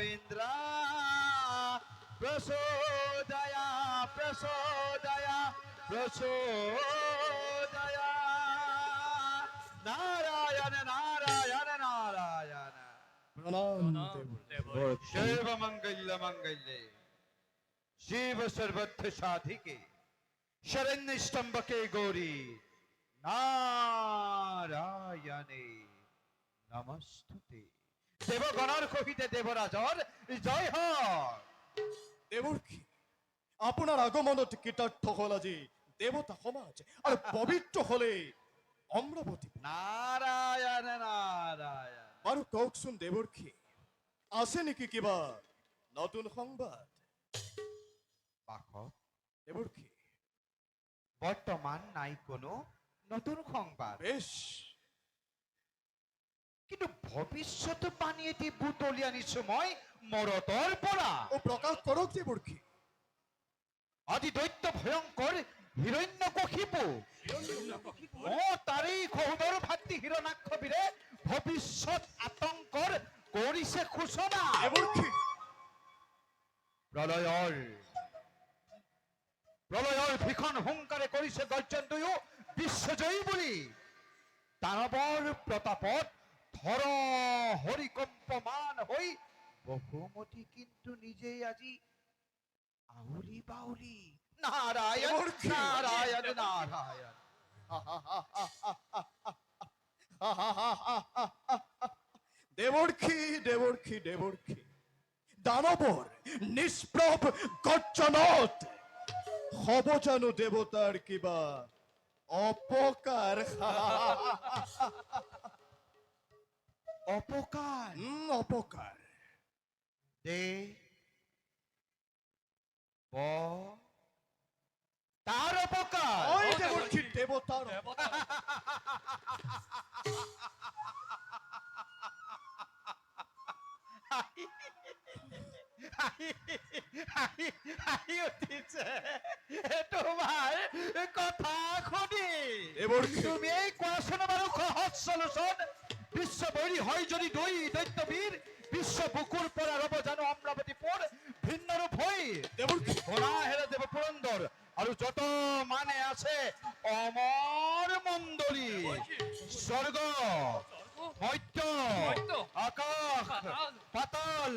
S10: ইন্দ্র প্রসোদয়া প্রসোদয়া প্রসোদয়া নারায়ণ নারায়ণ নারায়ণ
S2: প্রণাম দেব
S10: शिव मंगल्य मंगल्ये शिव सर्वत्र साधिके शरण्य स्तंभके गौरी नारायणे नमस्तुते দেবগণৰ কহিতে দেৱৰাজৰ জয় হয়
S2: দেৱৰ কি আপোনাৰ আগমনত কৃতাৰ্থ হল আজি দেৱতা সমাজ আৰু পবিত্ৰ হলে অমৰাৱতী
S10: নারায়ণ নারায়ণ
S2: বাৰু কওকচোন দেৱৰ কি আছে নেকি কিবা নতুন সংবাদ
S10: বাসৱ
S2: দেৱৰ কি
S10: বৰ্তমান নাই কোনো নতুন সংবাদ
S2: বেশ
S11: কিন্তু ভৱিষ্যতবাণীয়েটি বুটলি আনিছো মই মৰতৰ পৰা।
S2: ও প্ৰকাশ কৰক দেৱৰ্ষী।
S11: আজি দৈত্য ভয়ংকৰ হিৰণ্যকশিপু তাৰেই সহোদৰ ভাতৃ হিৰণ্যাক্ষবীৰে ভৱিষ্যত আতংকৰ কৰিছে সূচনা।
S2: দেৱৰ্ষী
S11: প্ৰলয়ৰ ভীষণ হুংকাৰে কৰিছে গৰ্জন দুয়ো বিশ্বজয়ী বুলি। দানৱৰ প্ৰতাপত ধৰ হৰিকম্পমান হৈ বহুমতি কিন্তু নিজেই আজি আউলি বাউলি। নারায়ণ নারায়ণ নারায়ণ।
S2: দেৱৰ্ষী দেৱৰ্ষী দেৱৰ্ষী দানৱৰ নিষ্প্ৰভ গৰ্জনত হব জানো দেৱতাৰ কিবা অপকাৰ?
S11: অপকাৰ
S2: অপকাৰ
S11: দে তাৰ অপকাৰ।
S2: ঐ দেৱৰ্ষী দেৱতাৰ
S11: তোমাৰ কথা শুনি
S2: দেৱৰ্ষী
S11: তুমি এই কোৱাচোন বাৰু সহজ চলোচোন। বিশ্ববৈৰী হয় যদি দুই দৈত্যবীৰ বিশ্ব বুকুৰ পৰা ৰব জানো অমৰাৱতীপুৰ ভিন্ন ৰূপ হৈ।
S2: দেৱৰ্ষী
S11: ঘোঁৰা হেৰে দেৱ পুৰন্দৰ আৰু যত মানে আছে অমৰ মণ্ডলী স্বৰ্গ মধ্য আকাশ পাতাল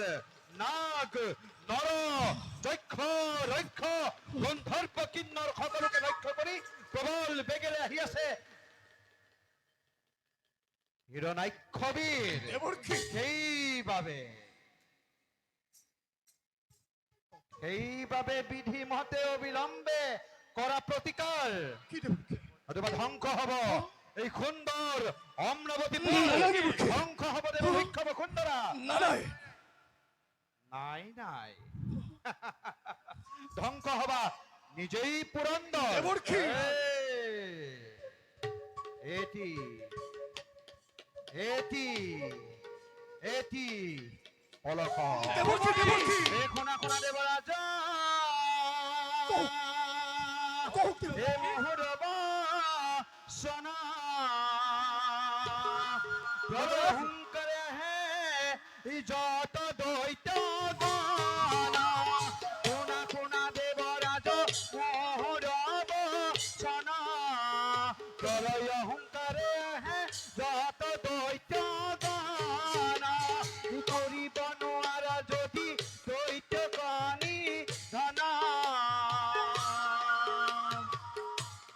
S11: নাগ নৰ যক্ষ ৰক্ষ গন্ধৰ্ব কিন্নৰ সকলোকে লক্ষ্য কৰি প্ৰবল বেগেৰে আহি আছে হিৰণ্যাক্ষবীৰ।
S2: দেৱৰ্ষী
S11: সেইবাবে বিধি মতে অবিলম্বে কৰা প্ৰতিকাৰ
S2: কি দেৱৰ্ষী
S11: অথবা ধ্বংস হব এই সুন্দৰ অমৰাৱতীপুৰ।
S2: নালাগে বুদ্ধি।
S11: ধ্বংস হব দেৱ বিক্ষোভ সুন্দৰা।
S2: নাই
S11: নাই নাই ধ্বংস হবা নিজেই পুৰন্দৰ।
S2: দেৱৰ্ষী।
S11: এটি এটি এটি অলক
S2: দেৱৰ্ষী দেৱৰ্ষী
S11: শুনা শুনা দেৱৰাজা
S2: কওক দেৱৰ্ষী।
S11: হে মোহৰব সনা হুংকাৰে হে যত দৈত্য গানা শুনা শুনা দেৱৰাজ মোহৰব সনা প্ৰলয় হুংকাৰে হে যত দৈত্য গানা কৰিব নোৱাৰা যদি দৈত্য গানি ধনা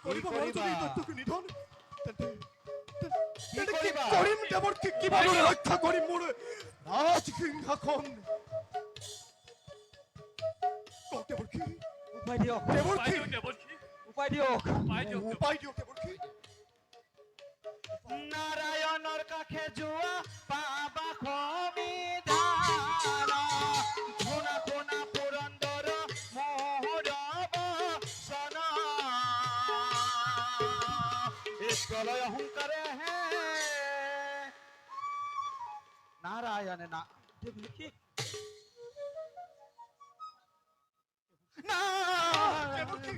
S2: কৰিব নোৱাৰো যদি দৈত্যকে নিধন তেন্তে
S11: কি কৰিবা?
S2: কৰিম দেৱৰ্ষী কিভাবে ৰক্ষা কৰিম মোৰ ৰাজসিংহাসন? কওক দেৱৰ্ষী
S1: উপায় দিয়ক
S2: দেৱৰ্ষী
S1: উপায় দিয়ক।
S2: উপায় দিয়ক দেৱৰ্ষী।
S11: নারায়ণৰ কাষে যোৱা পাবা সমিধান শুনা শুনা পুৰন্দৰ মোহৰব সনা এই প্ৰলয় হুংকাৰে হে নারায়ণে না
S1: দেৱৰ্ষী
S2: দেৱৰ্ষী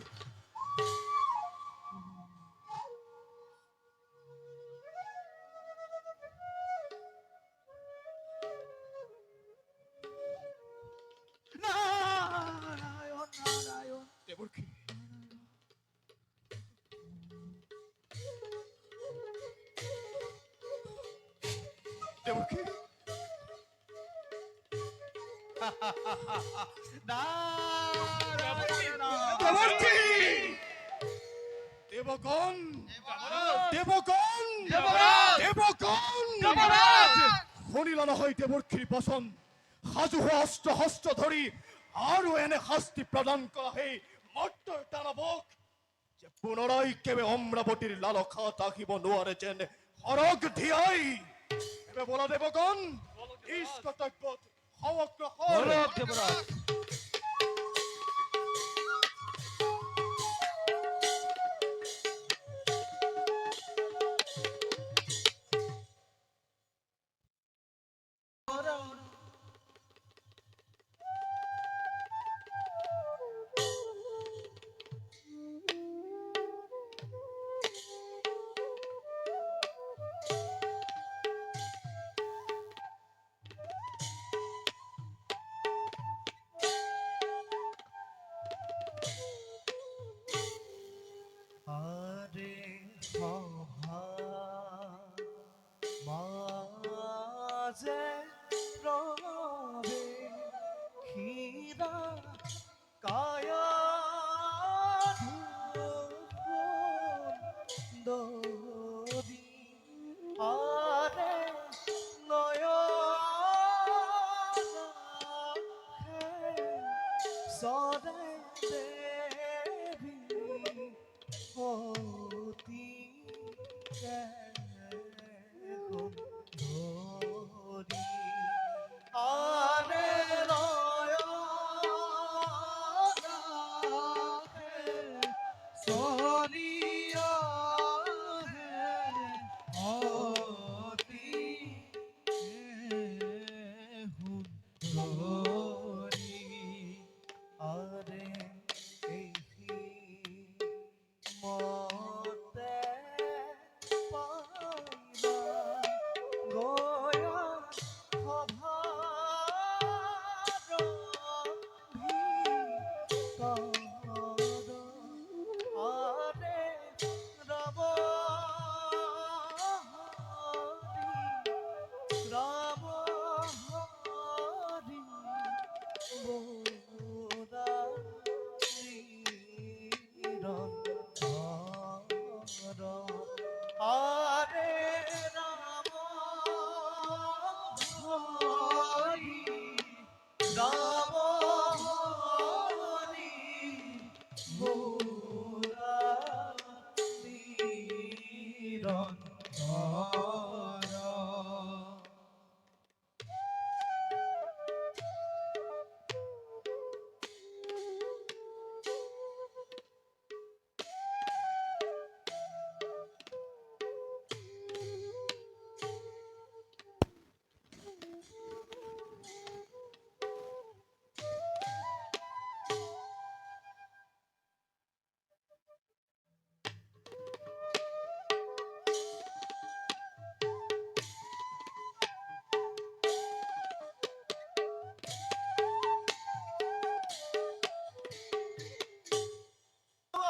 S11: নারায়ণ নারায়ণ
S2: দেৱৰ্ষী দেৱৰ্ষী
S11: নারায়ণ
S2: দেৱৰ্ষী দেৱগণ দেৱগণ দেৱগণ শুনিলা নহয় দেৱৰ্ষীৰ বচন? সাজু হোৱা অস্ত্ৰ হস্ত্ৰ ধৰি আৰু এনে শাস্তি প্ৰদান কৰা সেই মৰ্ত্যৰ দানৱক যে পুনৰাই কেবে অমৰাৱতীৰ লালসাত আহিব নোৱাৰে যেন সৰগ ধিয়াই। এবে বলা দেৱগণ নিজ কৰ্তব্যত সমগ্ৰ
S1: দেৱৰাজ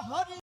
S2: হৰি